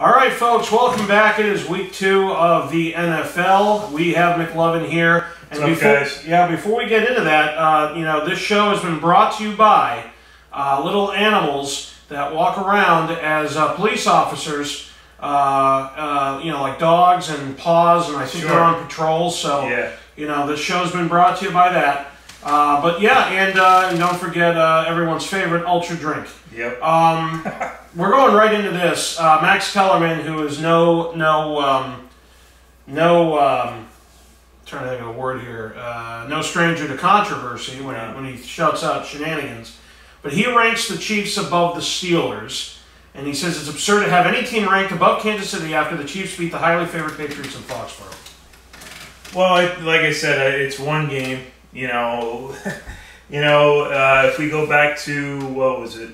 All right, folks, welcome back. It is week 2 of the NFL. We have McLovin here. And what's up, guys? Before we get into that, this show has been brought to you by little animals that walk around as police officers, like dogs and paws, and I think they're on patrol. So, this show's been brought to you by that. And don't forget everyone's favorite Ultra Drink. Yep. We're going right into this. Max Kellerman, who is no stranger to controversy when he shouts out shenanigans, but he ranks the Chiefs above the Steelers, and he says it's absurd to have any team ranked above Kansas City after the Chiefs beat the highly favored Patriots in Foxborough. Well, like I said, it's one game. If we go back to what was it,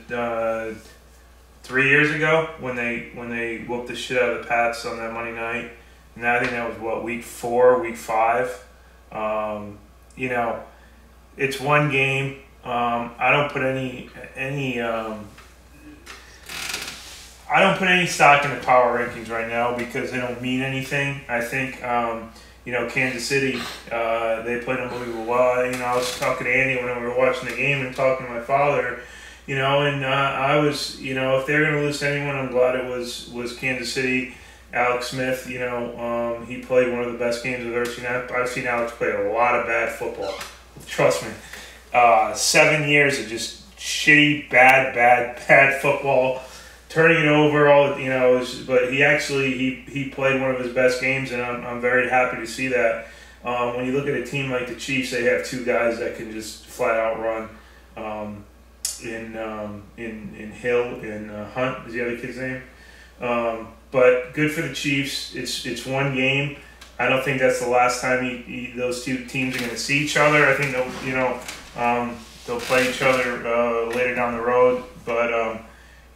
3 years ago when they whooped the shit out of the Pats on that Monday night, and I think that was week 4, week 5. It's one game. I don't put any stock in the power rankings right now because they don't mean anything. I think Kansas City, they played unbelievable well. I was talking to Andy when we were watching the game and talking to my father, I was, if they're going to lose to anyone, I'm glad it was Kansas City. Alex Smith, he played one of the best games I've ever seen. I've seen Alex play a lot of bad football. Trust me. 7 years of just shitty, bad football. Turning it over, but he played one of his best games, and I'm very happy to see that. When you look at a team like the Chiefs, they have two guys that can just flat out run. In Hill and Hunt is the other kid's name. But good for the Chiefs. It's one game. I don't think that's the last time those two teams are going to see each other. I think they'll play each other later down the road, but.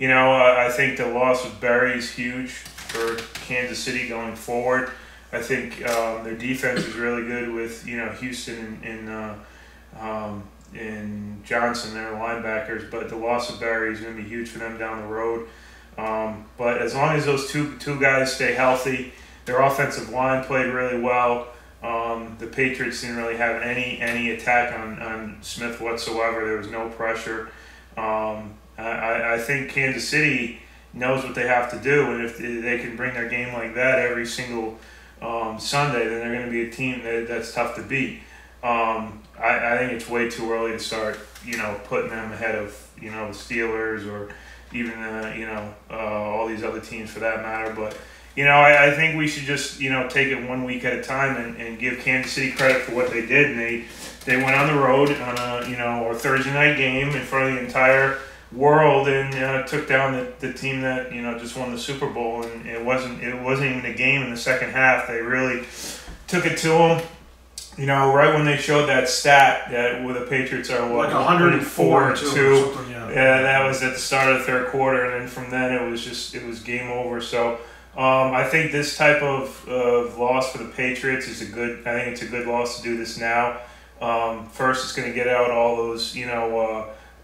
I think the loss of Berry is huge for Kansas City going forward. I think their defense is really good with Houston and Johnson, their linebackers. But the loss of Berry is going to be huge for them down the road. But as long as those two guys stay healthy, their offensive line played really well. The Patriots didn't really have any attack on Smith whatsoever. There was no pressure. I think Kansas City knows what they have to do, and if they can bring their game like that every single Sunday, then they're going to be a team that's tough to beat. I think it's way too early to start, putting them ahead of, the Steelers or even, all these other teams for that matter. But, I think we should just, take it 1 week at a time and give Kansas City credit for what they did. And they went on the road on a Thursday night game in front of the entire world and took down the team that just won the Super Bowl, and it wasn't even a game in the second half. They really took it to them. Right when they showed that stat that where the Patriots are like 104-2. Yeah, that was at the start of the third quarter, and then from then it was game over. So I think this type of loss for the Patriots is I think it's a good loss to do this now. First, it's going to get out all those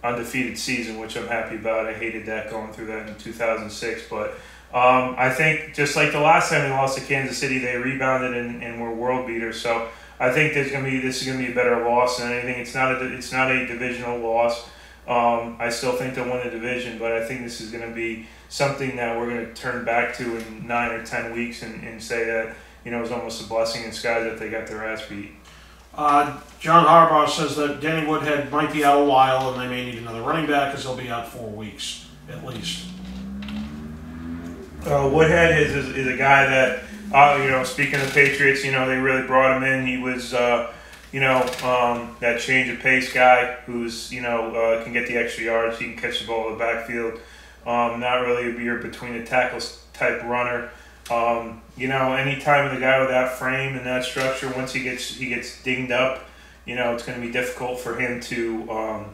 undefeated season, which I'm happy about. I hated that going through that in 2006, but I think just like the last time they lost to Kansas City, they rebounded and were world beaters. So I think this is going to be a better loss than anything. It's not a divisional loss. I still think they'll win the division, but I think this is going to be something that we're going to turn back to in 9 or 10 weeks and say that it was almost a blessing in disguise that they got their ass beat. John Harbaugh says that Danny Woodhead might be out a while and they may need another running back because he'll be out 4 weeks at least. Woodhead is a guy that, speaking of the Patriots, they really brought him in. He was, that change of pace guy who's, can get the extra yards. He can catch the ball in the backfield. Not really your between the tackles type runner. Anytime with a guy with that frame and that structure, once he gets dinged up, it's going to be difficult for him to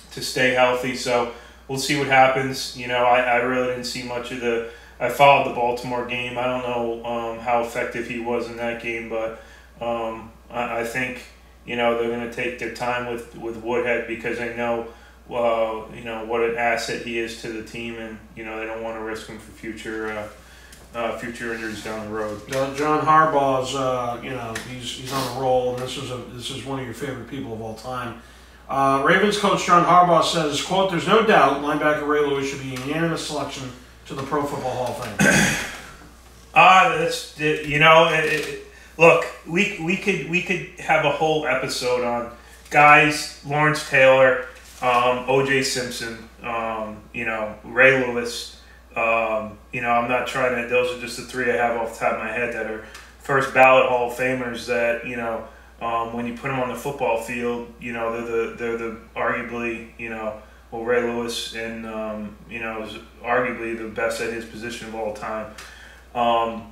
stay healthy. So we'll see what happens. I really didn't see much of I followed the Baltimore game. I don't know how effective he was in that game, but I think they're going to take their time with Woodhead because they know what an asset he is to the team, and they don't want to risk him for future future injuries down the road. John Harbaugh's, he's on a roll, and this is one of your favorite people of all time. Ravens coach John Harbaugh says, quote, "There's no doubt linebacker Ray Lewis should be a unanimous selection to the Pro Football Hall of Fame." Look, we could have a whole episode on guys, Lawrence Taylor, O.J. Simpson, Ray Lewis. I'm not trying to. Those are just the three I have off the top of my head that are first ballot Hall of Famers. That when you put them on the football field, they're the arguably Ray Lewis and is arguably the best at his position of all time.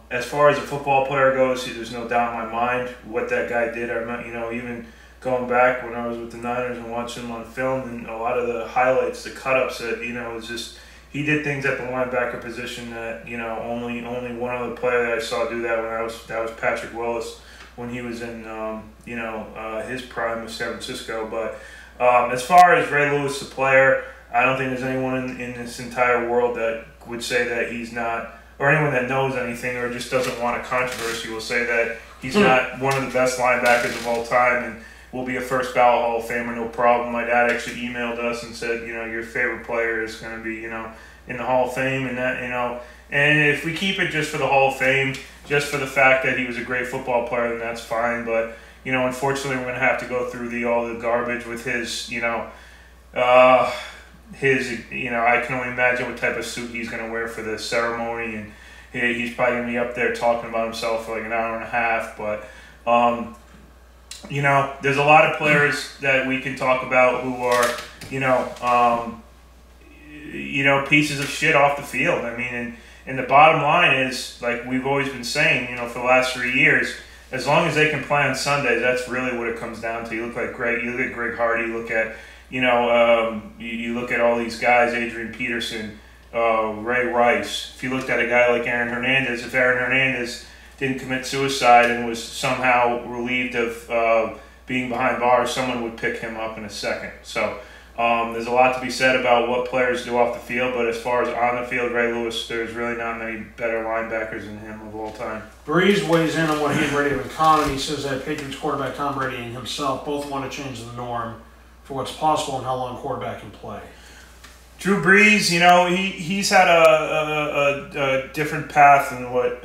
As far as a football player goes, there's no doubt in my mind what that guy did. I remember, even going back when I was with the Niners and watching him on film, and a lot of the highlights, the cut-ups that, was just, he did things at the linebacker position that, only one other player that I saw do that that was Patrick Willis when he was in, his prime with San Francisco. But as far as Ray Lewis, the player, I don't think there's anyone in this entire world that would say that he's not, or anyone that knows anything or just doesn't want a controversy will say that he's not one of the best linebackers of all time and will be a first ballot Hall of Famer, no problem. My dad actually emailed us and said, your favorite player is going to be, in the Hall of Fame, and that, and if we keep it just for the Hall of Fame, just for the fact that he was a great football player, then that's fine. But, unfortunately, we're going to have to go through all the garbage with his, I can only imagine what type of suit he's going to wear for the ceremony, and he's probably going to be up there talking about himself for like an hour and a half. But, there's a lot of players that we can talk about who are, pieces of shit off the field. I mean, and the bottom line is, like we've always been saying, for the last 3 years, as long as they can play on Sundays, that's really what it comes down to. You look at Greg Hardy, you look at, you look at all these guys, Adrian Peterson, Ray Rice. If you looked at a guy like Aaron Hernandez, if Aaron Hernandez didn't commit suicide and was somehow relieved of being behind bars, someone would pick him up in a second. So there's a lot to be said about what players do off the field, but as far as on the field, Ray Lewis, there's really not many better linebackers than him of all time. Breeze weighs in on what he and Brady have in common. He says that Patriots quarterback Tom Brady and himself both want to change the norm for what's possible and how long a quarterback can play. Drew Brees, he's had a different path than what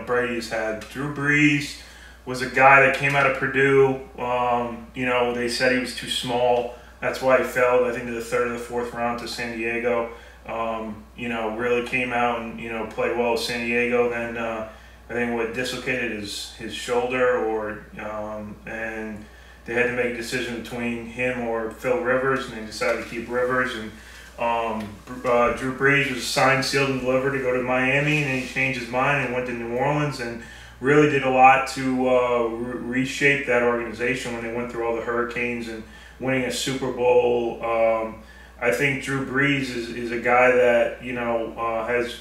Brady's had. Drew Brees was a guy that came out of Purdue. They said he was too small. That's why he fell, I think, to the third or the fourth round to San Diego. Really came out and played well with San Diego. Then I think what dislocated his shoulder, and they had to make a decision between him or Phil Rivers, and they decided to keep Rivers. And Drew Brees was signed, sealed, and delivered to go to Miami, and then he changed his mind and went to New Orleans and really did a lot to reshape that organization when they went through all the hurricanes and winning a Super Bowl. I think Drew Brees is a guy that has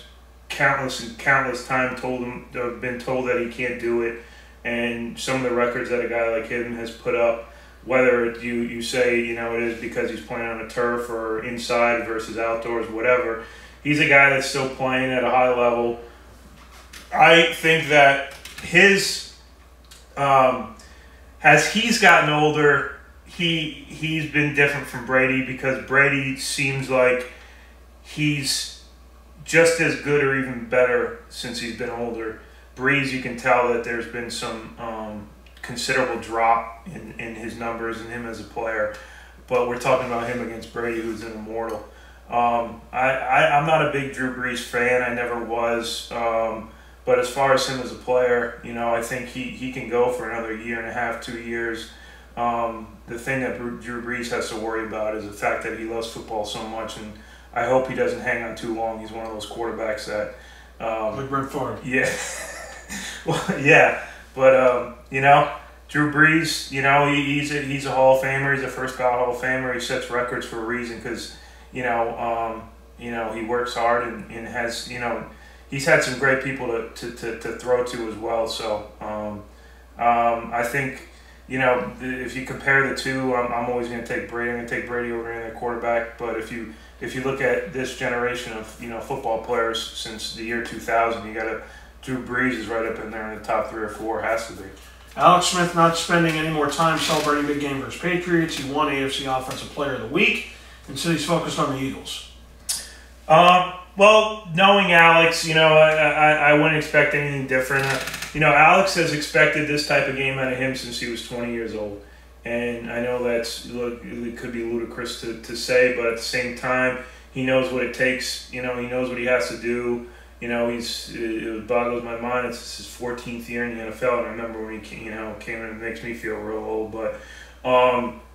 countless time been told that he can't do it, and some of the records that a guy like him has put up, whether you say it is because he's playing on a turf or inside versus outdoors, whatever, he's a guy that's still playing at a high level. I think that his as he's gotten older, he's been different from Brady, because Brady seems like he's just as good or even better since he's been older. Brees, you can tell that there's been some considerable drop in his numbers and him as a player, but we're talking about him against Brady, who's an immortal. I'm not a big Drew Brees fan. I never was. But as far as him as a player, I think he can go for another year and a half, 2 years. The thing that Drew Brees has to worry about is the fact that he loves football so much, and I hope he doesn't hang on too long. He's one of those quarterbacks that... like Brett Favre. Yeah. Well, yeah. But, Drew Brees, he's a Hall of Famer. He's a first ballot Hall of Famer. He sets records for a reason because, he works hard and has, he's had some great people to throw to as well. So I think if you compare the two, I'm always going to take Brady. I'm going to take Brady over any other quarterback. But if you look at this generation of football players since the year 2000, you got to Drew Brees is right up in there in the top 3 or 4. Has to be. Alex Smith not spending any more time celebrating big game versus Patriots. He won AFC Offensive Player of the Week, and so he's focused on the Eagles. Well, knowing Alex, I wouldn't expect anything different. Alex has expected this type of game out of him since he was 20 years old. And I know it could be ludicrous to say, but at the same time, he knows what it takes. He knows what he has to do. It boggles my mind. It's his 14th year in the NFL, and I remember when he came in. It makes me feel real old, but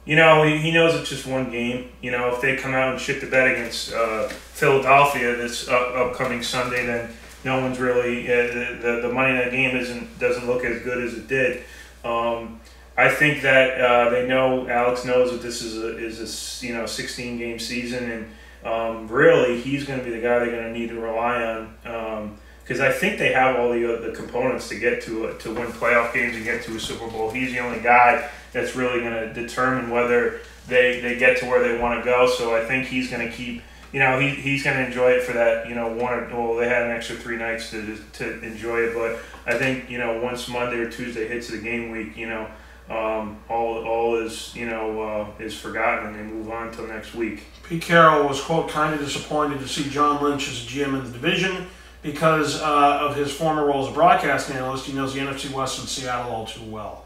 he knows it's just one game. If they come out and shit the bed against Philadelphia this upcoming Sunday, then no one's really the money in that game doesn't look as good as it did. I think that they know Alex knows that this is a 16-game season, and really he's going to be the guy they're going to need to rely on because I think they have all the components to get to win playoff games and get to a Super Bowl. He's the only guy that's really going to determine whether they get to where they want to go. So I think he's going to keep. He's going to enjoy it for that. They had an extra 3 nights to enjoy it, but I think once Monday or Tuesday hits the game week, all is forgotten and they move on until next week. Pete Carroll was, quote, kind of disappointed to see John Lynch as GM in the division because of his former role as a broadcast analyst. He knows the NFC West and Seattle all too well.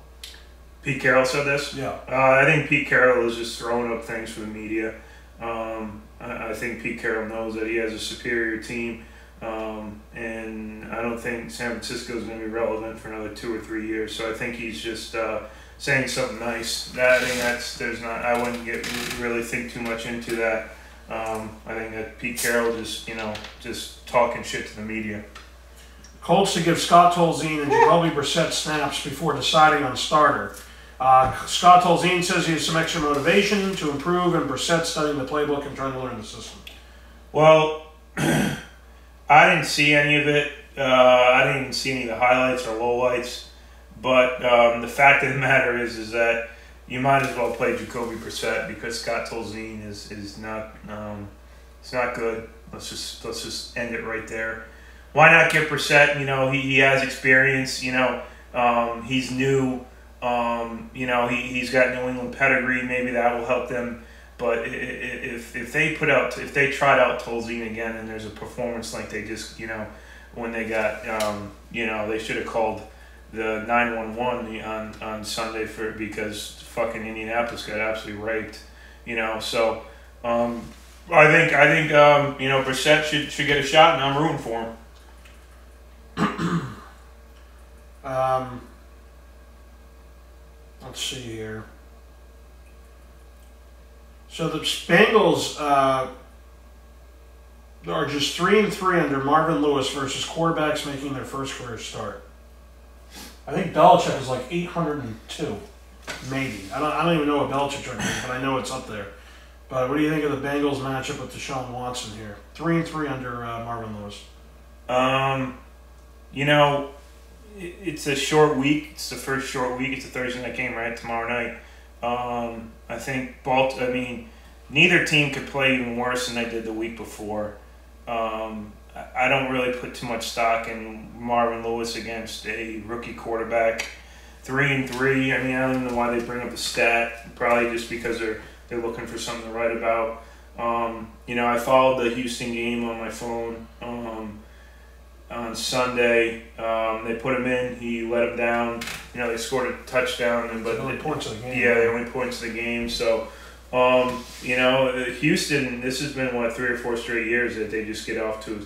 Pete Carroll said this? Yeah. I think Pete Carroll is just throwing up things for the media. I think Pete Carroll knows that he has a superior team, and I don't think San Francisco is going to be relevant for another 2 or 3 years. So I think he's just saying something nice. I wouldn't really think too much into that. I think that Pete Carroll just talking shit to the media. Colts to give Scott Tolzien and Jacoby Brissett snaps before deciding on starter. Scott Tolzien says he has some extra motivation to improve, and Brissett studying the playbook and trying to learn the system. Well, I didn't see any of it. I didn't even see any of the highlights or lowlights. But the fact of the matter is that you might as well play Jacoby Brissett because Scott Tolzien is not it's not good. Let's just end it right there. Why not get Brissett? He has experience. He's new. He's got New England pedigree. Maybe that will help them. But if they tried out Tolzien again and there's a performance like they just when they got they should have called the 911 on Sunday because fucking Indianapolis got absolutely raped. So I think Brissett should get a shot, and I'm rooting for him. Let's see here. So the Bengals are just 3-3 under Marvin Lewis versus quarterbacks making their first career start. I think Belichick is like 802, maybe. I don't even know what Belichick's record is, but I know it's up there. But what do you think of the Bengals matchup with Deshaun Watson here? 3-3 under Marvin Lewis. It's a short week. It's the first short week. It's a Thursday night game, right? Tomorrow night. I think neither team could play even worse than they did the week before. I don't really put too much stock in Marvin Lewis against a rookie quarterback. 3-3. I don't even know why they bring up the stat. Probably just because they're looking for something to write about. I followed the Houston game on my phone on Sunday. They put him in. He let him down. They scored a touchdown. But the only points of the game. Yeah, the only points of the game. So, Houston, this has been, 3 or 4 straight years that they just get off to,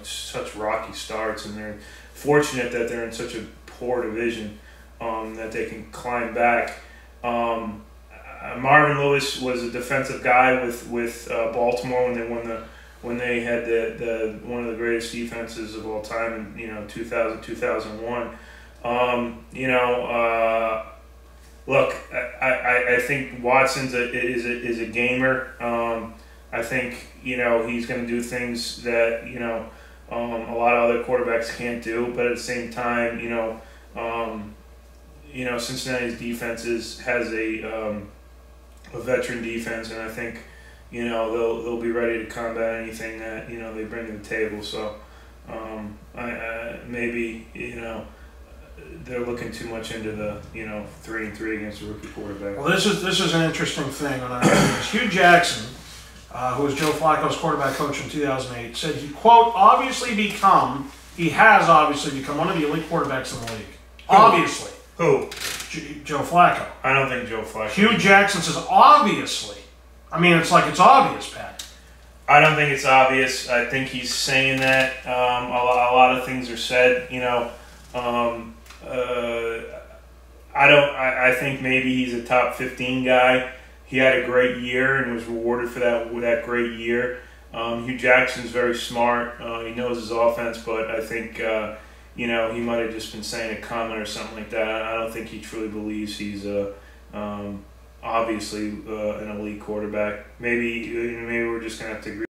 such rocky starts. And they're fortunate that they're in such a poor division that they can climb back. Marvin Lewis was a defensive guy with Baltimore when they had the one of the greatest defenses of all time in 2000, 2001. Look, I think Watson's is a gamer. I think he's going to do things that a lot of other quarterbacks can't do. But at the same time, Cincinnati's defense has a veteran defense, and I think they'll be ready to combat anything that they bring to the table. So maybe they're looking too much into the 3-3 against a rookie quarterback. Well, this is an interesting thing. Hugh Jackson, who was Joe Flacco's quarterback coach in 2008, said he, quote, he has obviously become one of the elite quarterbacks in the league. Who? Obviously. Who? Joe Flacco. I don't think Joe Flacco. Hugh Jackson says obviously. I mean, it's like it's obvious, Pat. I don't think it's obvious. I think he's saying that. A lot of things are said. I think maybe he's a top 15 guy. He had a great year and was rewarded for that great year. Hugh Jackson's very smart. He knows his offense, but I think he might have just been saying a comment or something like that. I don't think he truly believes he's obviously an elite quarterback. Maybe we're just gonna have to agree.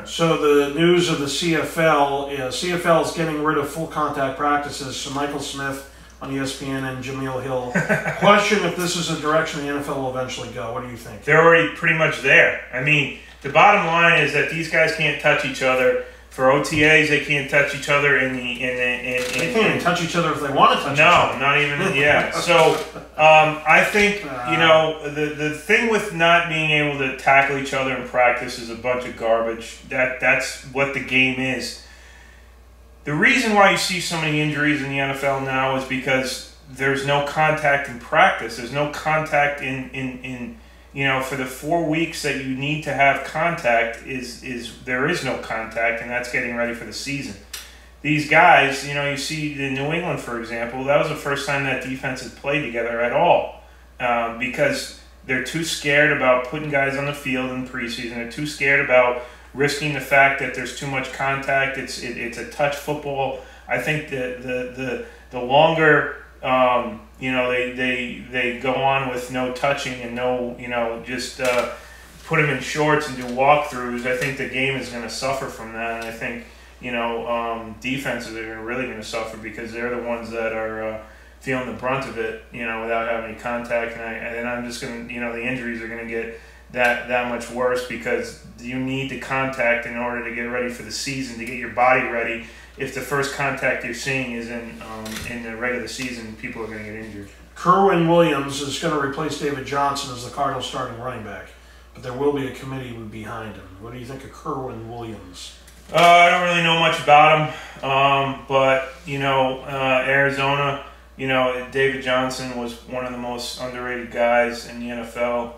So the news of the CFL is getting rid of full contact practices. So Michael Smith on ESPN and Jameel Hill question if this is a direction the NFL will eventually go. What do you think? They're already pretty much there. I mean, the bottom line is that these guys can't touch each other. For OTAs, they can't touch each other They can't even touch each other if they want to touch each other. No, not even, yeah. So, I think, the thing with not being able to tackle each other in practice is a bunch of garbage. That's what the game is. The reason why you see so many injuries in the NFL now is because there's no contact in practice. There's no contact in for the 4 weeks that you need to have contact there is no contact, and that's getting ready for the season. These guys, you see in New England, for example, that was the first time that defense had played together at all, because they're too scared about putting guys on the field in preseason. They're too scared about risking the fact that there's too much contact. It's a touch football. I think the longer they go on with no touching and no just put them in shorts and do walkthroughs, I think the game is going to suffer from that. And I think defenses are really going to suffer because they're the ones that are feeling the brunt of it, without having any contact. And I'm just going to, the injuries are going to get that much worse because you need the contact in order to get ready for the season, to get your body ready. If the first contact you're seeing is in the regular season, people are going to get injured. Kerwin Williams is going to replace David Johnson as the Cardinals' starting running back, but there will be a committee behind him. What do you think of Kerwin Williams? I don't really know much about him, but Arizona. David Johnson was one of the most underrated guys in the NFL,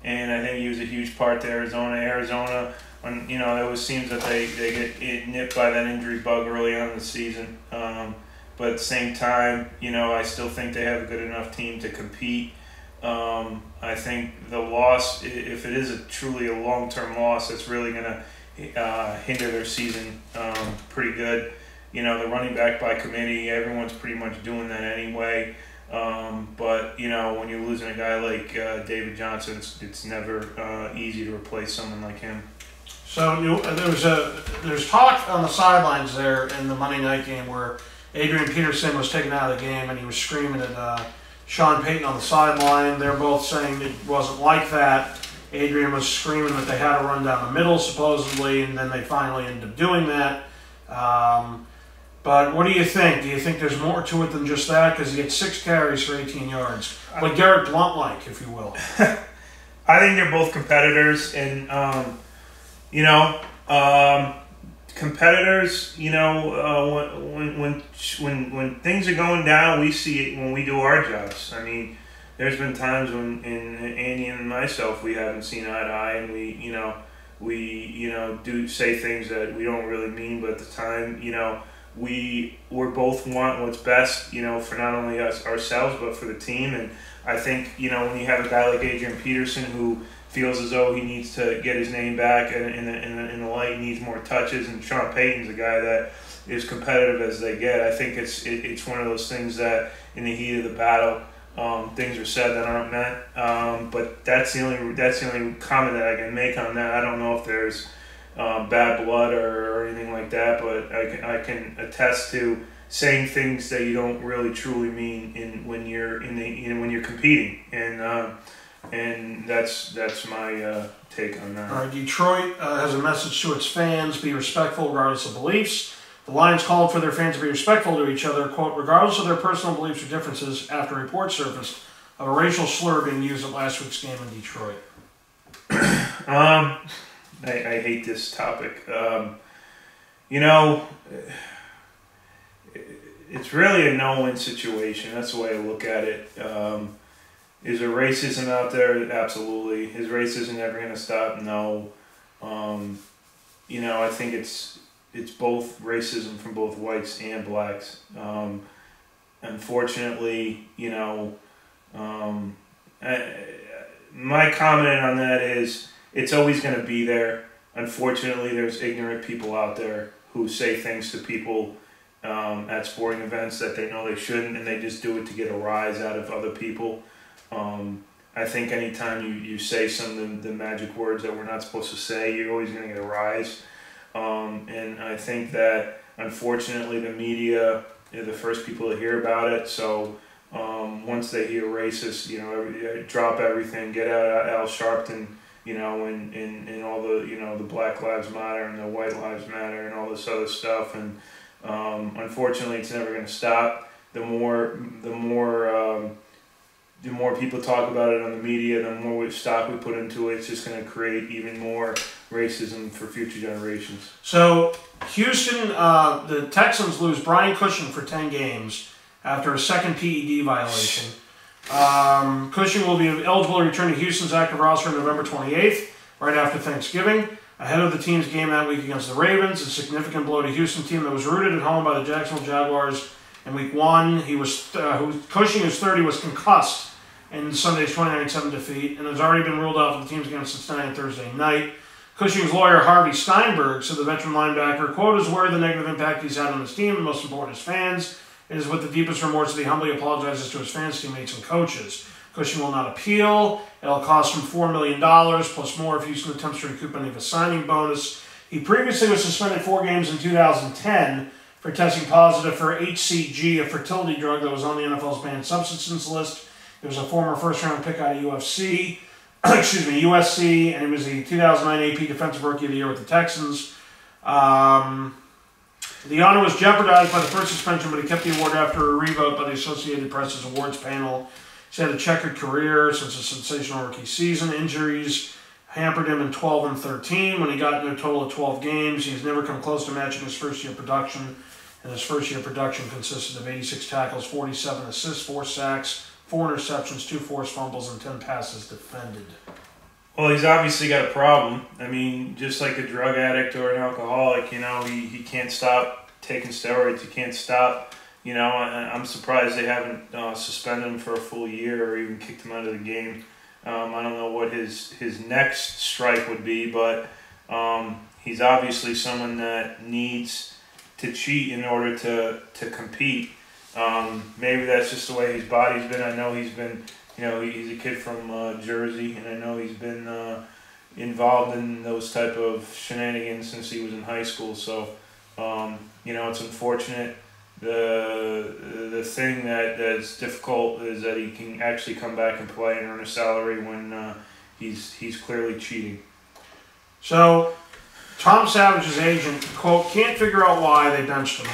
and I think he was a huge part to Arizona. When it always seems that they get nipped by that injury bug early on in the season. But at the same time, I still think they have a good enough team to compete. I think the loss, if it is truly a long-term loss, it's really going to hinder their season pretty good. The running back by committee, everyone's pretty much doing that anyway. But when you're losing a guy like David Johnson, it's never easy to replace someone like him. So there's talk on the sidelines there in the Monday night game where Adrian Peterson was taken out of the game and he was screaming at Sean Payton on the sideline. They're both saying it wasn't like that. Adrian was screaming that they had to run down the middle supposedly, and then they finally ended up doing that. But what do you think? Do you think there's more to it than just that? Because he had 6 carries for 18 yards. Like Garrett Blunt-like, if you will. I think they're both competitors, and competitors, when things are going down, we see it when we do our jobs. I mean, there's been times when Andy and myself, we haven't seen eye to eye, and we do say things that we don't really mean, but at the time, we're both want what's best, for not only ourselves, but for the team. And I think, when you have a guy like Adrian Peterson who feels as though he needs to get his name back and in the light, needs more touches, and Sean Payton's a guy that is competitive as they get. I think it's one of those things that in the heat of the battle, things are said that aren't meant. But that's the only comment that I can make on that. I don't know if there's bad blood or anything like that, but I can attest to saying things that you don't really truly mean when you're when you're competing, and that's my take on that. All right, Detroit has a message to its fans: be respectful regardless of beliefs. The Lions called for their fans to be respectful to each other, quote, regardless of their personal beliefs or differences, after reports surfaced of a racial slur being used at last week's game in Detroit. I hate this topic. It's really a no-win situation. That's the way I look at it. Is there racism out there? Absolutely. Is racism ever going to stop? No. I think it's both racism from both whites and blacks. Unfortunately, my comment on that is it's always going to be there. Unfortunately, there's ignorant people out there who say things to people at sporting events that they know they shouldn't, and they just do it to get a rise out of other people. I think anytime you say some of the magic words that we're not supposed to say, you're always going to get a rise. And I think that, unfortunately, the media are the first people to hear about it. So once they hear racist, drop everything, get out Al Sharpton, and all the the Black Lives Matter and the White Lives Matter and all this other stuff. And unfortunately, it's never going to stop. The more people talk about it on the media, the more stock we put into it, it's just going to create even more racism for future generations. So, Houston, the Texans lose Brian Cushing for 10 games after a second PED violation. Cushing will be eligible to return to Houston's active roster on November 28th, right after Thanksgiving, ahead of the team's game that week against the Ravens, a significant blow to Houston team that was rooted at home by the Jacksonville Jaguars in Week 1. Cushing, who's 30, was concussed in Sunday's 29-7 defeat and has already been ruled out for the team's game Cincinnati on Thursday night. Cushing's lawyer, Harvey Steinberg, said the veteran linebacker, quote, is aware of the negative impact he's had on his team and most important his fans. It is with the deepest remorse that he humbly apologizes to his fans, teammates, and coaches. Cushing will not appeal. It'll cost him $4 million, plus more if Houston attempts to recoup any of his signing bonus. He previously was suspended 4 games in 2010 for testing positive for HCG, a fertility drug that was on the NFL's banned substances list. He was a former first-round pick out of USC, and he was the 2009 AP Defensive Rookie of the Year with the Texans. The honor was jeopardized by the first suspension, but he kept the award after a revote by the Associated Press's awards panel. He's had a checkered career since a sensational rookie season. Injuries hampered him in 12 and 13 when he got into a total of 12 games. He's never come close to matching his first-year production, and his first-year production consisted of 86 tackles, 47 assists, 4 sacks, 4 interceptions, 2 forced fumbles, and 10 passes defended. Well, he's obviously got a problem. I mean, just like a drug addict or an alcoholic, he can't stop taking steroids. He can't stop. I'm surprised they haven't suspended him for a full year or even kicked him out of the game. I don't know what his next strike would be, but he's obviously someone that needs to cheat in order to compete. Maybe that's just the way his body's been. I know he's been, he's a kid from Jersey, and I know he's been involved in those type of shenanigans since he was in high school. So, it's unfortunate. The thing that's difficult is that he can actually come back and play and earn a salary when he's clearly cheating. So, Tom Savage's agent, quote, can't figure out why they benched him.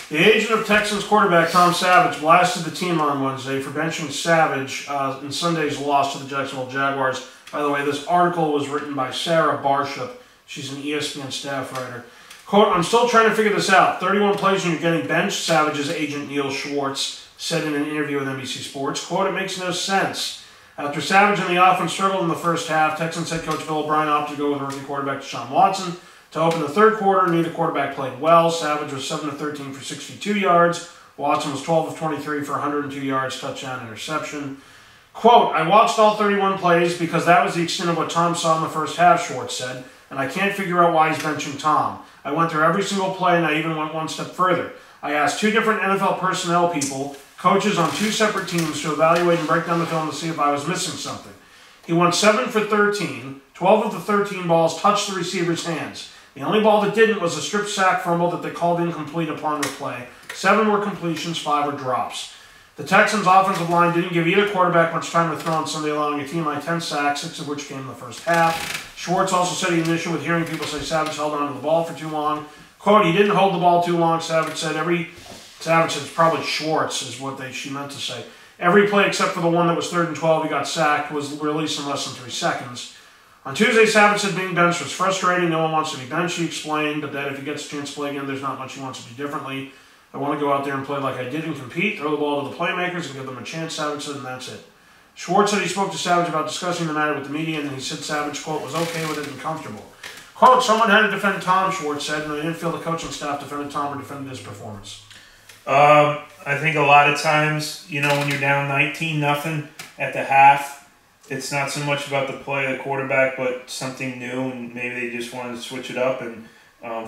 The agent of Texans quarterback Tom Savage blasted the team on Wednesday for benching Savage in Sunday's loss to the Jacksonville Jaguars. By the way, this article was written by Sarah Barshop. She's an ESPN staff writer. Quote, I'm still trying to figure this out. 31 plays and you're getting benched, Savage's agent Neil Schwartz said in an interview with NBC Sports. Quote, it makes no sense. After Savage and the offense struggled in the first half, Texans head coach Bill O'Brien opted to go with rookie quarterback Deshaun Watson. To open the third quarter, neither quarterback played well. Savage was 7 of 13 for 62 yards. Watson was 12 of 23 for 102 yards, touchdown, interception. Quote, I watched all 31 plays because that was the extent of what Tom saw in the first half, Schwartz said, and I can't figure out why he's benching Tom. I went through every single play, and I even went one step further. I asked 2 different NFL personnel people, coaches on 2 separate teams, to evaluate and break down the film to see if I was missing something. He went 7 for 13, 12 of the 13 balls touched the receiver's hands. The only ball that didn't was a strip sack fumble that they called incomplete upon replay. 7 were completions, 5 were drops. The Texans' offensive line didn't give either quarterback much time to throw on Sunday, allowing a team high 10 sacks, 6 of which came in the first half. Schwartz also said he had an issue with hearing people say Savage held on to the ball for too long. Quote, he didn't hold the ball too long, Savage said. Savage said it's probably Schwartz is what she meant to say. Every play except for the one that was 3rd and 12 he got sacked was released in less than 3 seconds. On Tuesday, Savage said being benched was frustrating. No one wants to be benched, he explained, but that if he gets a chance to play again, there's not much he wants to do differently. I want to go out there and play like I did and compete, throw the ball to the playmakers and give them a chance, Savage said, and that's it. Schwartz said he spoke to Savage about discussing the matter with the media, and then he said Savage, quote, was okay with it and comfortable. Quote, someone had to defend Tom, Schwartz said, and I didn't feel the coaching staff defended Tom or defended his performance. I think a lot of times, when you're down 19-0 at the half, it's not so much about the play of the quarterback, but something new, and maybe they just wanted to switch it up. And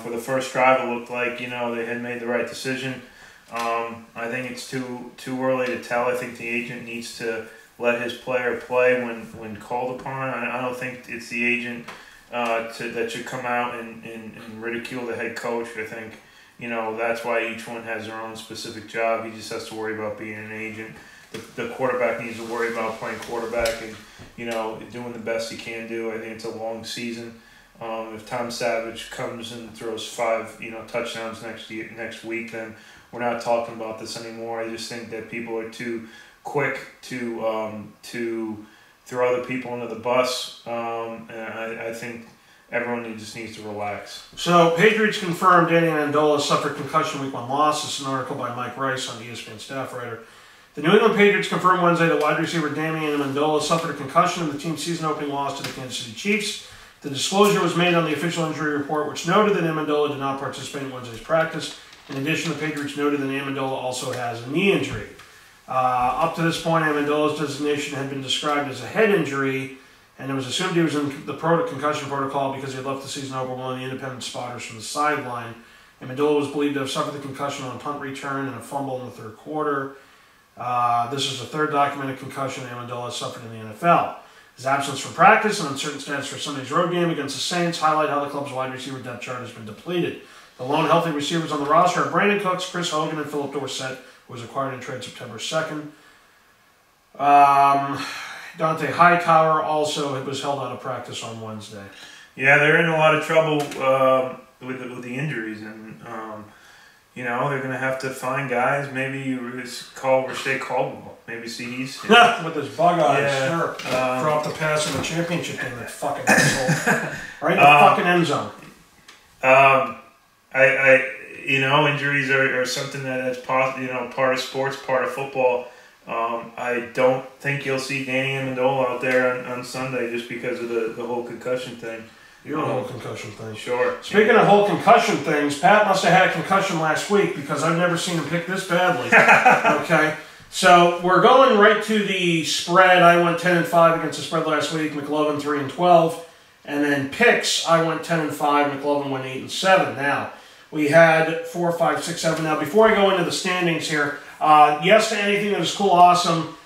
for the first drive, it looked like they had made the right decision. I think it's too early to tell. I think the agent needs to let his player play when called upon. I don't think it's the agent that should come out and ridicule the head coach. I think that's why each one has their own specific job. He just has to worry about being an agent. The quarterback needs to worry about playing quarterback and doing the best he can do. I think it's a long season. If Tom Savage comes and throws 5 touchdowns next week, then we're not talking about this anymore. I just think that people are too quick to throw other people under the bus, and I think everyone just needs to relax. So, Patriots confirmed Danny Amendola suffered concussion week 1 loss. This is an article by Mike Rice on the ESPN staff writer. The New England Patriots confirmed Wednesday that wide receiver Danny Amendola suffered a concussion in the team's season-opening loss to the Kansas City Chiefs. The disclosure was made on the official injury report, which noted that Amendola did not participate in Wednesday's practice. In addition, the Patriots noted that Amendola also has a knee injury. Up to this point, Amendola's designation had been described as a head injury, and it was assumed he was in the concussion protocol because he had left the season opener one of the independent spotters from the sideline. Amendola was believed to have suffered the concussion on a punt return and a fumble in the 3rd quarter. This is the 3rd documented concussion Amendola has suffered in the NFL. His absence from practice and uncertain status for Sunday's road game against the Saints highlight how the club's wide receiver depth chart has been depleted. The lone healthy receivers on the roster are Brandon Cooks, Chris Hogan, and Philip Dorsett, who was acquired in trade September 2nd. Dante Hightower also was held out of practice on Wednesday. Yeah, they're in a lot of trouble with the injuries, and they're going to have to find guys. Maybe call Rashae Caldwell. Maybe see he's with his bug eyes. Sure. Drop the pass in the championship game. That fucking asshole. Right in the fucking end zone. Injuries are something that's part of sports, part of football. I don't think you'll see Danny Amendola out there on Sunday just because of the whole concussion thing. Your whole concussion thing. Sure. Speaking of whole concussion things, Pat must have had a concussion last week because I've never seen him pick this badly. Okay. So we're going right to the spread. I went 10-5 against the spread last week. McLovin 3-12. And then picks, I went 10-5. McLovin went 8-7. Now, we had 4, 5, 6, 7. Now, before I go into the standings here, yes to anything that is cool, awesome.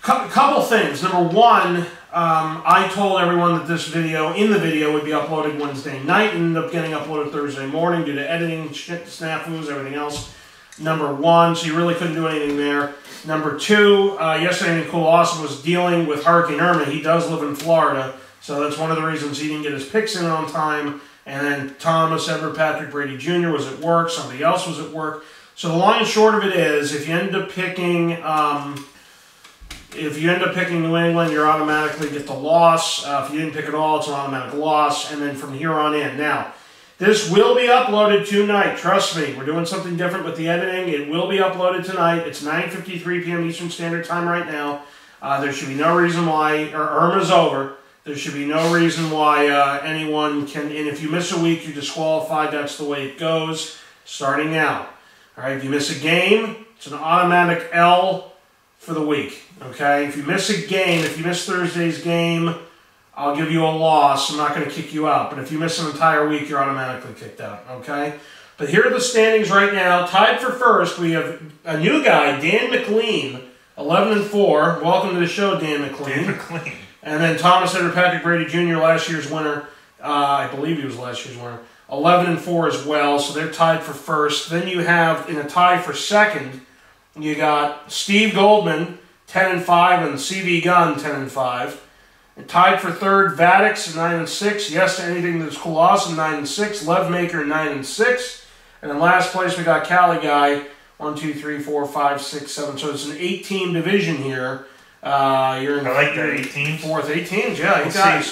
Couple things. Number one, I told everyone that this video, would be uploaded Wednesday night and ended up getting uploaded Thursday morning due to editing, snafus, everything else. Number one, so you really couldn't do anything there. Number two, yesterday in Cool Awesome was dealing with Hurricane Irma. He does live in Florida, so that's one of the reasons he didn't get his picks in on time. And then Thomas Edward Patrick Brady Jr. was at work. Somebody else was at work. So the long and short of it is, if you end up picking New England, you automatically get the loss. If you didn't pick at all, it's an automatic loss. And then from here on in. Now, this will be uploaded tonight. Trust me, we're doing something different with the editing. It will be uploaded tonight. It's 9:53 p.m. Eastern Standard Time right now. There should be no reason why, Irma's over. There should be no reason why anyone can, and if you miss a week, you're disqualified. That's the way it goes, starting out. All right, if you miss a game, it's an automatic L for the week, okay? If you miss a game, if you miss Thursday's game, I'll give you a loss. I'm not going to kick you out. But if you miss an entire week, you're automatically kicked out, okay? But here are the standings right now. Tied for first, we have a new guy, Dan McLean, 11-4. Welcome to the show, Dan McLean. Dan McLean. And then Thomas Edward Patrick Brady Jr., last year's winner. I believe he was last year's winner. 11-4 as well, so they're tied for first. Then you have, in a tie for second, you got Steve Goldman, 10-5, and CV Gunn, 10-5. And tied for third, Vadix, 9-6. Yes to anything that's cool, awesome, 9-6. Levemaker, 9-6. And in last place, we got Cali Guy, 1, 2, 3, 4, 5, 6, 7. So it's an 8-team division here. You're in I like that, 8 teams. Fourth, 8 teams, yeah.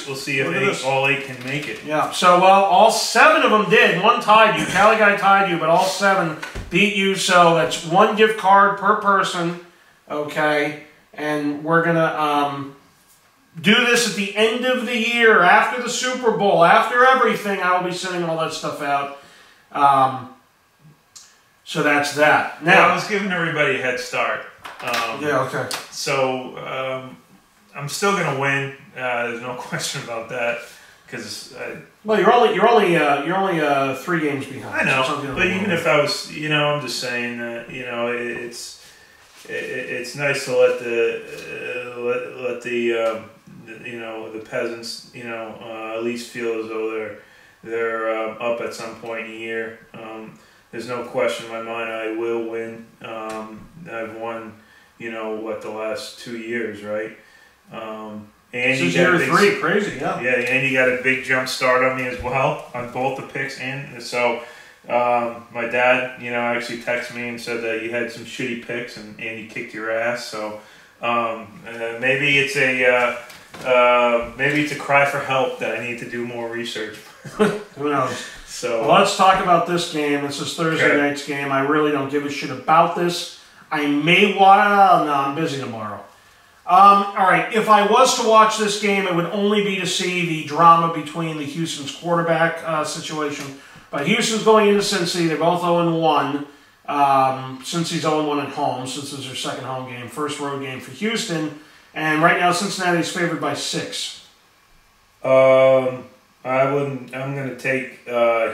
We'll see if all 8 can make it. Yeah, so all 7 of them did. One tied you. Cali Guy tied you, but all 7 beat you. So that's 1 gift card per person, okay? And we're going to do this at the end of the year, after the Super Bowl, after everything. I will be sending all that stuff out. So that's that. Now, I was giving everybody a head start. Yeah, okay. So I'm still gonna win. There's no question about that. Because well, you're only 3 games behind. I know, so but even if I was, I'm just saying that it's nice to let the the peasants at least feel as though they're up at some point in the year. There's no question in my mind I will win. I've won, the last 2 years, right? And this is year 3, crazy, yeah. Yeah, and you got a big jump start on me as well on both the picks, and so my dad, actually texted me and said that you had some shitty picks and he kicked your ass. So maybe it's a cry for help that I need to do more research. Who knows? So well, let's talk about this game. This is Thursday night's game. I really don't give a shit about this. I may want to. No, I'm busy tomorrow. All right, if I was to watch this game, it would only be to see the drama between the Houston's quarterback situation. But Houston's going into Cincy. They're both 0-1. Cincy's 0-1 at home, since this is their second home game. First road game for Houston. And right now, Cincinnati's favored by 6. I'm going to take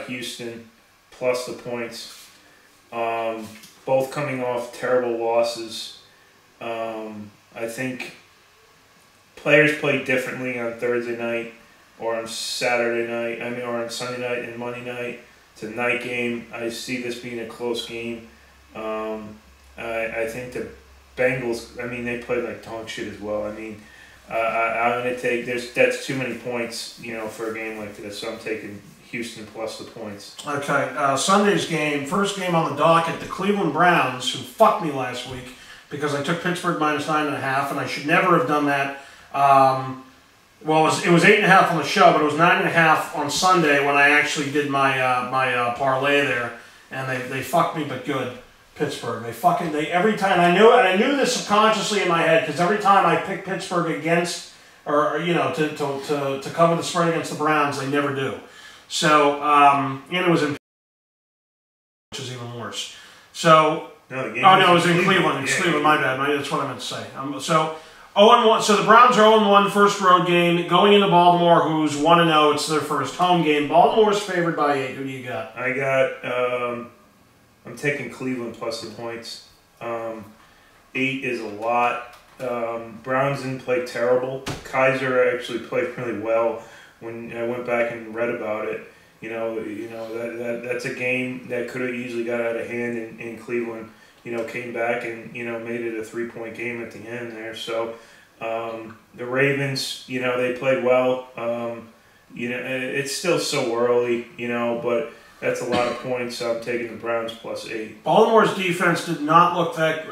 Houston plus the points. Both coming off terrible losses. I think players play differently on Thursday night or on Saturday night. Or on Sunday night and Monday night. It's a night game. I see this being a close game. I think the Bengals, they played like dog shit as well. I'm going to take that's too many points, for a game like this. So I'm taking Houston plus the points. Okay, Sunday's game, first game on the docket, the Cleveland Browns, who fucked me last week because I took Pittsburgh minus 9.5, and I should never have done that. Well, it was 8.5 on the show, but it was 9.5 on Sunday when I actually did my parlay there, and they fucked me, but good. Pittsburgh. Every time, I knew this subconsciously in my head, because every time I pick Pittsburgh against, or to cover the spread against the Browns, they never do. So, and it was in, which is even worse. So, it was in Cleveland. It's Cleveland, my bad. That's what I meant to say. So 0-1. So the Browns are 0-1 first road game, going into Baltimore, who's 1-0. It's their first home game. Baltimore's favored by 8. Who do you got? I got. I'm taking Cleveland plus the points. 8 is a lot. Browns didn't play terrible. Kaiser actually played really well. When I went back and read about it, that's a game that could have easily got out of hand in Cleveland. Came back and made it a 3-point game at the end there. So the Ravens, they played well. It's still so early, but that's a lot of points. So I'm taking the Browns plus 8. Baltimore's offense did not look that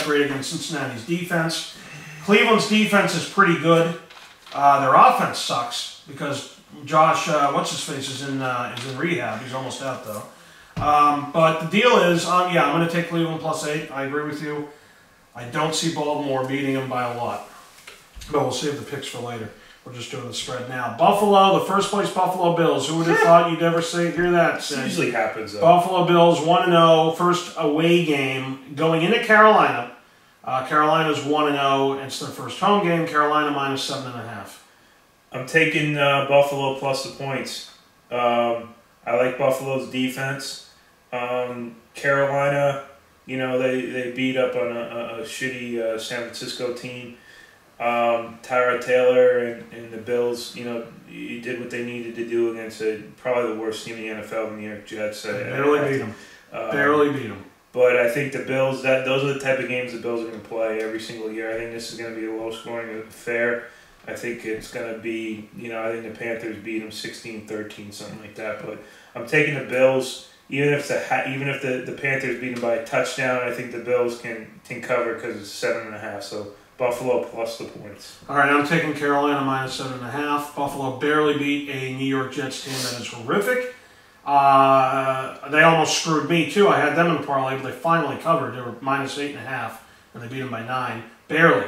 great against Cincinnati's defense. Cleveland's defense is pretty good. Their offense sucks because Josh, what's-his-face, is in rehab. He's almost out, though. But the deal is, I'm going to take Cleveland plus 8. I agree with you. I don't see Baltimore beating them by a lot. But we'll save the picks for later. We're just doing the spread now. Buffalo, the first place Buffalo Bills. Who would have thought you'd ever hear that? It usually happens, though. Buffalo Bills 1-0, first away game going into Carolina. Carolina's 1-0. It's their first home game. Carolina minus 7.5. I'm taking Buffalo plus the points. I like Buffalo's defense. Carolina, they beat up on a shitty San Francisco team. Tyrod Taylor and the Bills, you did what they needed to do against probably the worst team in the NFL, the New York Jets. Barely beat them. Barely beat them. But I think the Bills, those are the type of games the Bills are going to play every single year. I think this is going to be a low-scoring affair. I think it's going to be, I think the Panthers beat them 16-13, something like that. But I'm taking the Bills, even if the Panthers beat them by a touchdown. I think the Bills can cover because it's 7.5. So Buffalo plus the points. All right, I'm taking Carolina minus 7.5. Buffalo barely beat a New York Jets team that is horrific. They almost screwed me too. I had them in the parlay, but they finally covered. They were minus 8.5, and they beat them by 9, barely.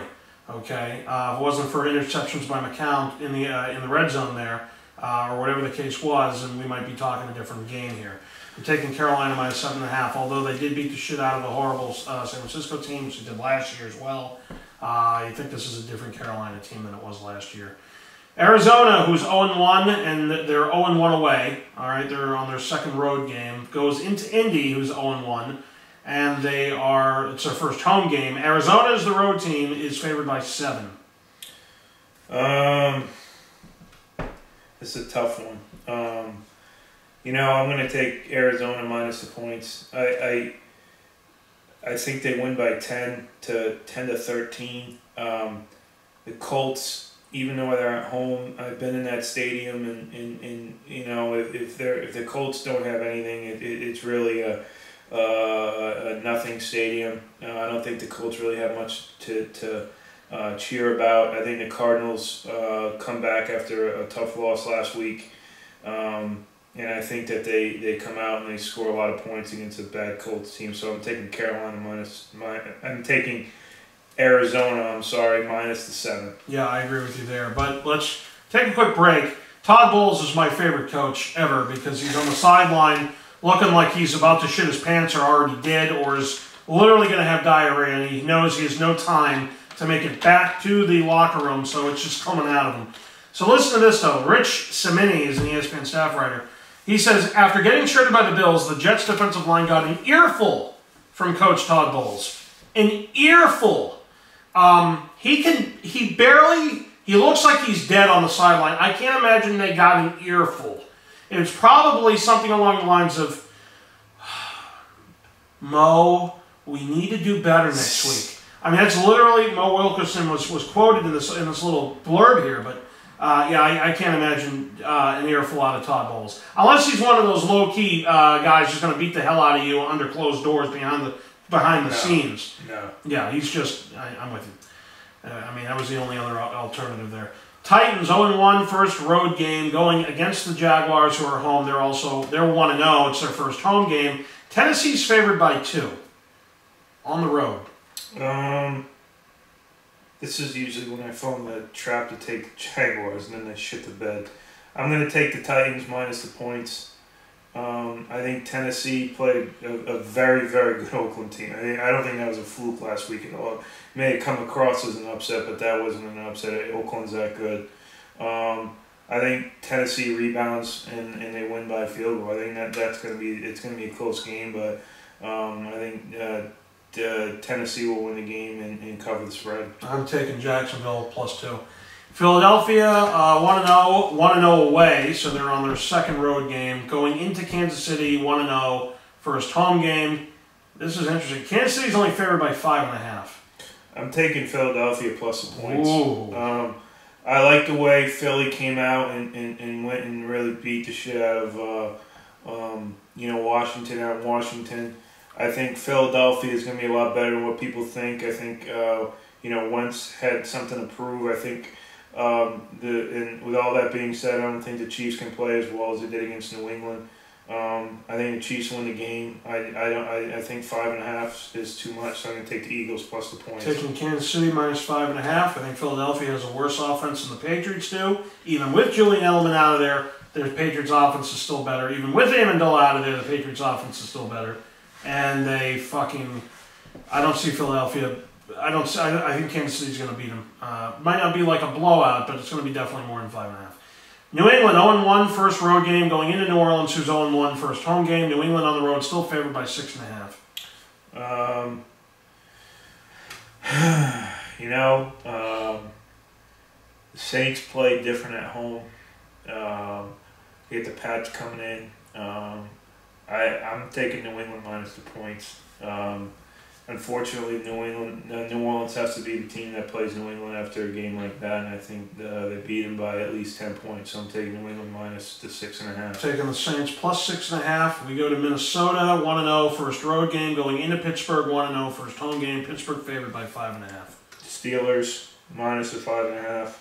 Okay, if it wasn't for interceptions by McCown in the red zone there, or whatever the case was, and we might be talking a different game here. I'm taking Carolina minus 7.5, although they did beat the shit out of a horrible San Francisco team, which they did last year as well. I think this is a different Carolina team than it was last year. Arizona, who's 0-1, and they're 0-1 away. All right, they're on their second road game. Goes into Indy, who's 0-1, and it's their first home game. Arizona, as the road team, is favored by 7. This is a tough one. I'm going to take Arizona minus the points. I think they win by 10 to 13. The Colts, even though they're at home, I've been in that stadium, and if the Colts don't have anything, it's really a nothing stadium. I don't think the Colts really have much to cheer about. I think the Cardinals come back after a tough loss last week, and I think that they come out and they score a lot of points against a bad Colts team. So I'm taking I'm taking Arizona, minus the 7. Yeah, I agree with you there. But let's take a quick break. Todd Bowles is my favorite coach ever because he's on the sideline looking like he's about to shit his pants or already did or is literally going to have diarrhea, and he knows he has no time to make it back to the locker room, so it's just coming out of him. So listen to this, though. Rich Cimini is an ESPN staff writer. He says, after getting shredded by the Bills, the Jets' defensive line got an earful from Coach Todd Bowles. An earful. He looks like he's dead on the sideline. I can't imagine they got an earful. It's probably something along the lines of, Mo, we need to do better next week. I mean, that's literally, Mo Wilkerson was quoted in this little blurb here, but I can't imagine an earful out of Todd Bowles. Unless he's one of those low-key guys who's going to beat the hell out of you under closed doors behind the scenes. No. Yeah, he's just, I'm with you. That was the only other alternative there. Titans 0-1, first road game, going against the Jaguars, who are home. They're 1-0. It's their first home game. Tennessee's favored by 2 on the road. This is usually when I fall in the trap to take the Jaguars, and then they shit the bed. I'm going to take the Titans minus the points. I think Tennessee played a very, very good Oakland team. I don't think that was a fluke last week at all. It may have come across as an upset, but that wasn't an upset. Oakland's that good. I think Tennessee rebounds and they win by a field goal. I think it's going to be a close game, but I think Tennessee will win the game and cover the spread. I'm taking Jacksonville plus 2. Philadelphia 1-0 away, so they're on their second road game. Going into Kansas City 1-0, first home game. This is interesting. Kansas City's only favored by 5.5. I'm taking Philadelphia plus the points. Ooh. I like the way Philly came out and went and really beat the shit out of Washington out in Washington. I think Philadelphia is going to be a lot better than what people think. I think Wentz had something to prove. I think and with all that being said, I don't think the Chiefs can play as well as they did against New England. I think the Chiefs win the game. I think 5.5 is too much, so I'm going to take the Eagles plus the points. Taking Kansas City minus 5.5. I think Philadelphia has a worse offense than the Patriots do. Even with Julian Edelman out of there, the Patriots' offense is still better. Even with Amendola out of there, the Patriots' offense is still better. And I don't see Philadelphia. I think Kansas City's going to beat them. Might not be like a blowout, but it's going to be definitely more than 5.5. New England 0-1 first road game going into New Orleans, who's 0-1 first home game. New England on the road still favored by 6.5. Saints play different at home. You get the Pats coming in. I'm taking New England minus the points. Unfortunately, New Orleans has to be the team that plays New England after a game like that, and I think they beat them by at least 10 points. So I'm taking New England minus the 6.5. Taking the Saints plus 6.5. We go to Minnesota, 1-0 first road game, going into Pittsburgh, 1-0 first home game. Pittsburgh favored by 5.5. Steelers minus the 5.5.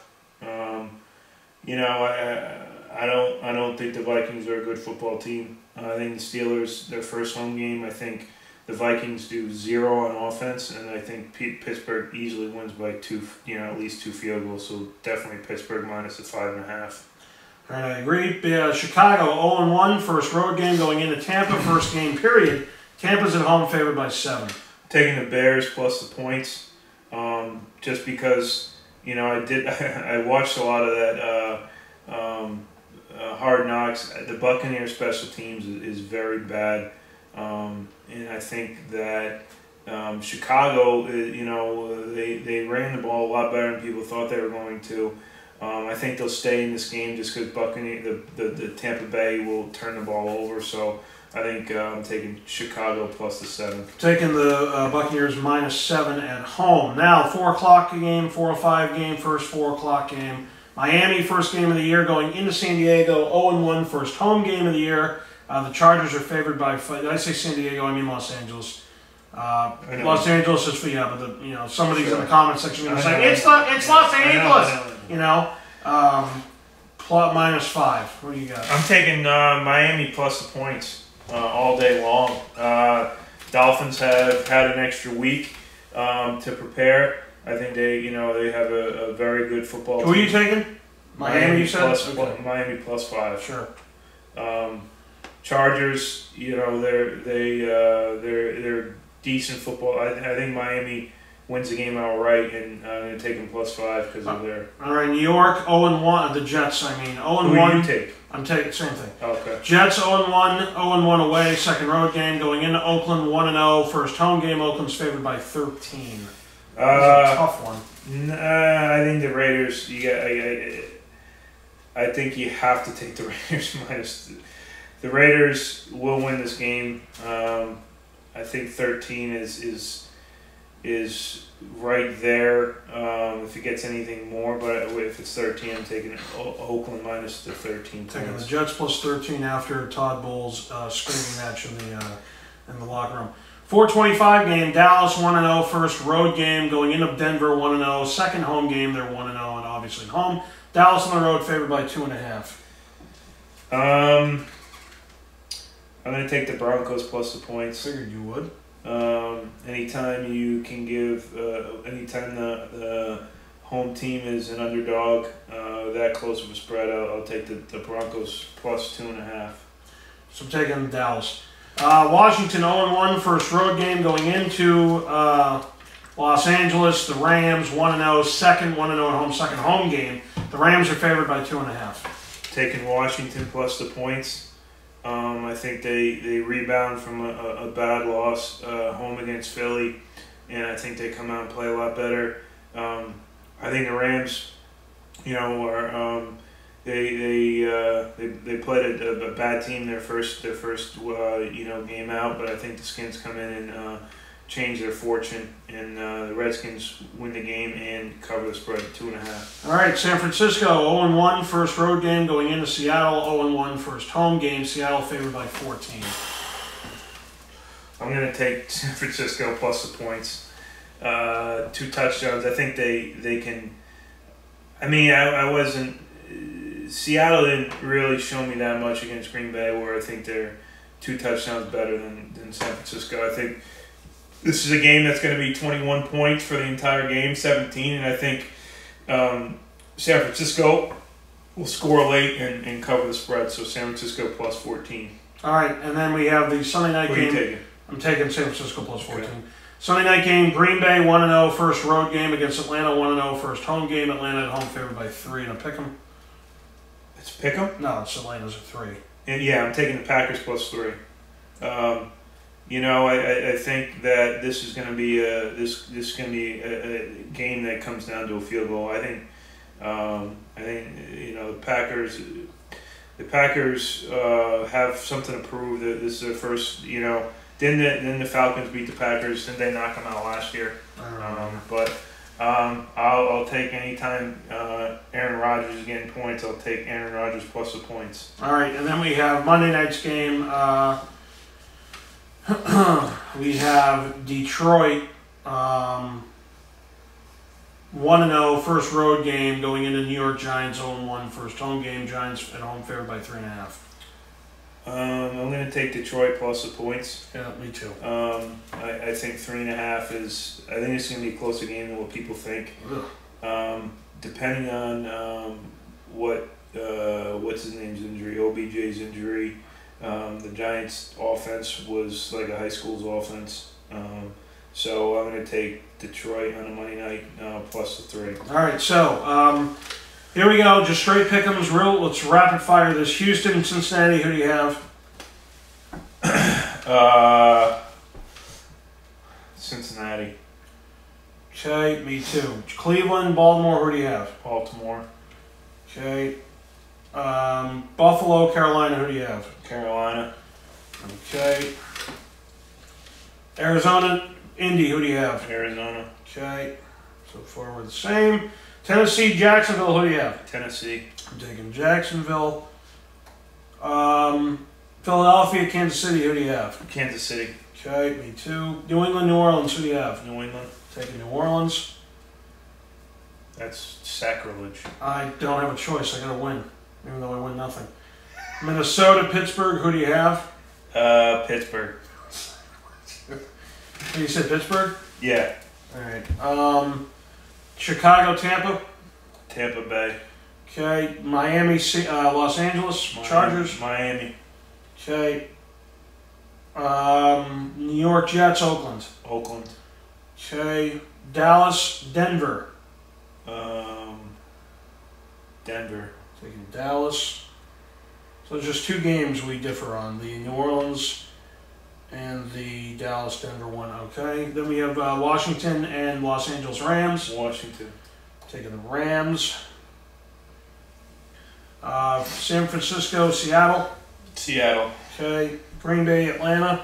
I don't think the Vikings are a good football team. I think the Steelers, their first home game, I think the Vikings do 0 on offense, and I think Pittsburgh easily wins by at least 2 field goals. So definitely Pittsburgh minus the 5.5. All right, I agree. Chicago 0-1 first road game, going into Tampa first game period. Tampa's at home favored by 7. Taking the Bears plus the points, just because I watched a lot of that. Hard Knocks. The Buccaneers special teams is very bad, and I think that Chicago, they ran the ball a lot better than people thought they were going to. I think they'll stay in this game just because the Tampa Bay will turn the ball over. So I think I'm taking Chicago plus the 7. Taking the Buccaneers minus 7 at home. Now 4 o'clock game, 4:05 game, first 4 o'clock game. Miami, first game of the year, going into San Diego, 0-1, first home game of the year. The Chargers are favored by. Did I say San Diego? I mean Los Angeles. Los Angeles is but somebody's in the comment section going to say it's Los Angeles. Plot minus 5. What do you got? I'm taking Miami plus the points all day long. Dolphins have had an extra week to prepare. I think they have a very good football team. Who are you taking? Miami, you said? Okay. Miami plus 5. Sure. Chargers, they're decent football. I think Miami wins the game outright, and I'm going to take them plus 5 because of their. All right, New York 0-1. The Jets, 0-1. Who do you take? I'm taking same thing. Okay. Jets 0-1 away, second road game, going into Oakland 1-0, first home game. Oakland's favored by 13. This is a tough one. I think the Raiders. I think you have to take the Raiders minus. The Raiders will win this game. I think 13 is right there. If it gets anything more, but if it's 13, I'm taking Oakland minus the 13 points. Taking the Jets plus 13 after Todd Bowles' screaming match in the locker room. 4:25 game, Dallas 1-0, first road game, going into Denver 1-0, second home game, they're 1-0, and obviously at home. Dallas on the road favored by 2.5. I'm going to take the Broncos plus the points. Figured you would. Anytime you can give, anytime the home team is an underdog, that close of a spread, I'll take the Broncos plus 2.5. So I'm taking Dallas. Washington 0-1 first road game, going into Los Angeles. The Rams 1-0, second 1-0 at home, second home game. The Rams are favored by 2.5. Taking Washington plus the points. I think they rebound from a bad loss home against Philly, and I think they come out and play a lot better. I think the Rams, are they played a bad team their first game out, but I think the Skins come in and change their fortune, and the Redskins win the game and cover the spread at 2.5. All right, San Francisco 0-1 first road game, going into Seattle 0-1 first home game. Seattle favored by 14. I'm going to take San Francisco plus the points. 2 touchdowns. I think they can. I mean, I wasn't. Seattle didn't really show me that much against Green Bay, where I think they're 2 touchdowns better than San Francisco. I think this is a game that's going to be 21 points for the entire game, 17, and I think San Francisco will score late and cover the spread, so San Francisco plus 14. All right, and then we have the Sunday night game. Who are you taking? I'm taking San Francisco plus 14. Okay. Sunday night game, Green Bay 1-0 first road game against Atlanta 1-0 first home game. Atlanta at home favored by 3, and I pick them. It's pick 'em? No, it's Atlanta's at 3. And yeah, I'm taking the Packers plus 3. I think that this is going to be a game that comes down to a field goal. I think I think the Packers have something to prove. That this is their first. Didn't the Falcons beat the Packers? Didn't they knock them out last year? I'll take any time Aaron Rodgers is getting points. I'll take Aaron Rodgers plus the points. All right, and then we have Monday night's game. We have Detroit 1-0 first road game going into New York Giants 0-1 first home game. Giants at home favored by 3.5. I'm going to take Detroit plus the points. Yeah, me too. I think 3.5 is. I think it's going to be a closer game than what people think. Depending on what's his name's injury, OBJ's injury. The Giants' offense was like a high school's offense. So I'm going to take Detroit on a Monday night plus the 3. All right, so here we go. Just straight pick'ems. Let's rapid fire this. Houston, Cincinnati. Who do you have? Cincinnati. Okay, me too. Cleveland, Baltimore. Who do you have? Baltimore. Okay. Buffalo, Carolina. Who do you have? Carolina. Okay. Arizona, Indy. Who do you have? Arizona. Okay. So far we're the same. Tennessee, Jacksonville. Who do you have? Tennessee. I'm taking Jacksonville. Philadelphia, Kansas City. Who do you have? Kansas City. Okay, me too. New England, New Orleans. Who do you have? New England. Taking New Orleans. That's sacrilege. I don't have a choice. I gotta win, even though I win nothing. Minnesota, Pittsburgh. Who do you have? Pittsburgh. You said Pittsburgh? Yeah. All right. Chicago, Tampa. Tampa Bay. Okay. Miami, Los Angeles, Chargers. Miami. Okay. New York Jets, Oakland. Oakland. Okay. Dallas, Denver. Denver. Taking Dallas. So there's just 2 games we differ on. The New Orleans and the Dallas-Denver one. Okay. Then we have Washington and Los Angeles Rams. Washington. Taking the Rams. San Francisco, Seattle. Seattle. Okay. Green Bay, Atlanta.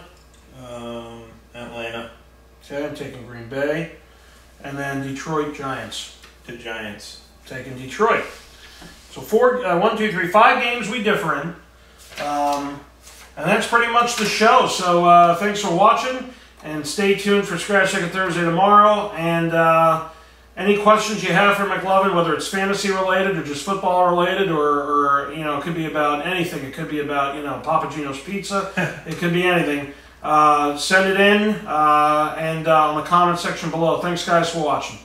Atlanta. Okay, I'm taking Green Bay. And then Detroit, Giants. The Giants. Taking Detroit. So 5 games we differ in. And that's pretty much the show. So thanks for watching. And stay tuned for Scratch Second Thursday tomorrow. And any questions you have for McLovin, whether it's fantasy related or just football related, or it could be about anything. It could be about Papa Gino's Pizza. It could be anything. Send it in and on the comment section below. Thanks guys for watching.